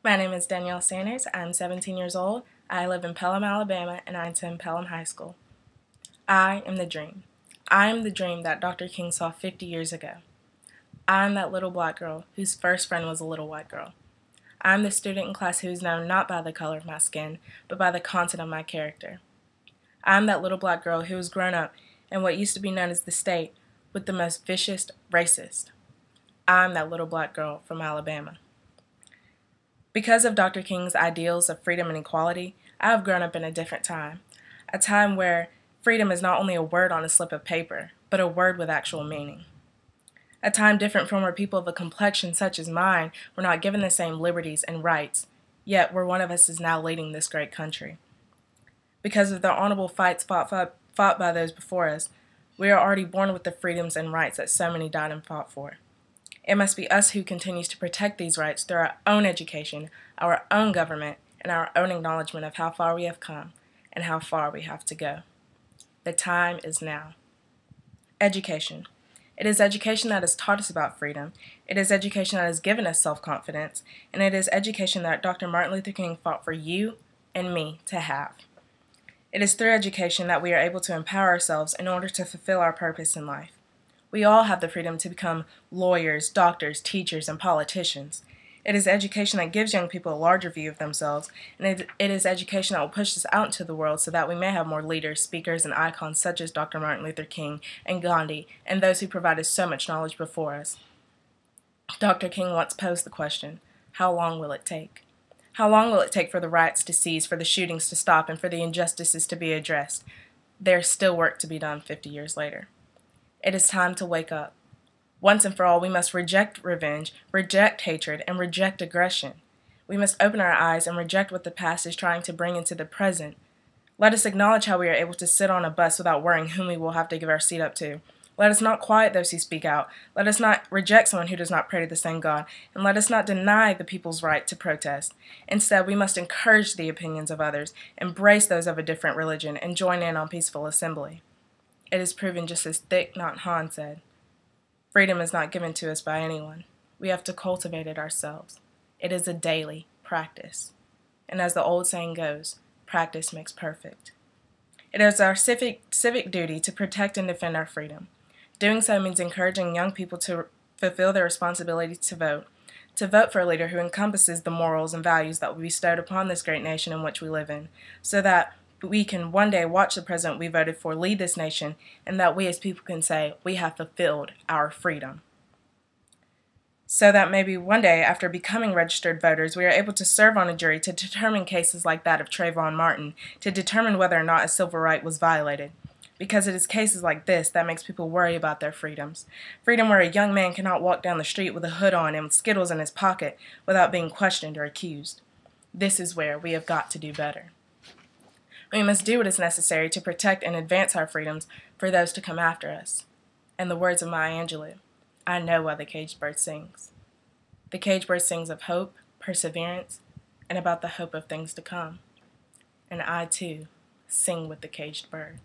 My name is Danielle Sanders. I'm 17 years old. I live in Pelham, Alabama, and I attend Pelham High School. I am the dream. I am the dream that Dr. King saw 50 years ago. I am that little black girl whose first friend was a little white girl. I am the student in class who is known not by the color of my skin, but by the content of my character. I am that little black girl who has grown up in what used to be known as the state with the most vicious racist. I am that little black girl from Alabama. Because of Dr. King's ideals of freedom and equality, I have grown up in a different time, a time where freedom is not only a word on a slip of paper, but a word with actual meaning. A time different from where people of a complexion such as mine were not given the same liberties and rights, yet where one of us is now leading this great country. Because of the honorable fights fought by those before us, we are already born with the freedoms and rights that so many died and fought for. It must be us who continues to protect these rights through our own education, our own government, and our own acknowledgement of how far we have come and how far we have to go. The time is now. Education. It is education that has taught us about freedom. It is education that has given us self-confidence, and it is education that Dr. Martin Luther King fought for you and me to have. It is through education that we are able to empower ourselves in order to fulfill our purpose in life. We all have the freedom to become lawyers, doctors, teachers, and politicians. It is education that gives young people a larger view of themselves, and it is education that will push us out into the world so that we may have more leaders, speakers, and icons such as Dr. Martin Luther King and Gandhi, and those who provided so much knowledge before us. Dr. King once posed the question, how long will it take? How long will it take for the riots to cease, for the shootings to stop, and for the injustices to be addressed? There is still work to be done 50 years later. It is time to wake up. Once and for all, we must reject revenge, reject hatred, and reject aggression. We must open our eyes and reject what the past is trying to bring into the present. Let us acknowledge how we are able to sit on a bus without worrying whom we will have to give our seat up to. Let us not quiet those who speak out. Let us not reject someone who does not pray to the same God. And let us not deny the people's right to protest. Instead, we must encourage the opinions of others, embrace those of a different religion, and join in on peaceful assembly. It is proven just as Thich Nhat Hanh said, freedom is not given to us by anyone. We have to cultivate it ourselves. It is a daily practice. And as the old saying goes, practice makes perfect. It is our civic duty to protect and defend our freedom. Doing so means encouraging young people to fulfill their responsibility to vote for a leader who encompasses the morals and values that will be bestowed upon this great nation in which we live in, so that we can one day watch the president we voted for lead this nation, and that we as people can say we have fulfilled our freedom. So that maybe one day, after becoming registered voters, we are able to serve on a jury to determine cases like that of Trayvon Martin, to determine whether or not a civil right was violated. Because it is cases like this that makes people worry about their freedoms. Freedom where a young man cannot walk down the street with a hood on and with Skittles in his pocket without being questioned or accused. This is where we have got to do better. We must do what is necessary to protect and advance our freedoms for those to come after us. In the words of Maya Angelou, I know why the caged bird sings. The caged bird sings of hope, perseverance, and about the hope of things to come. And I, too, sing with the caged bird.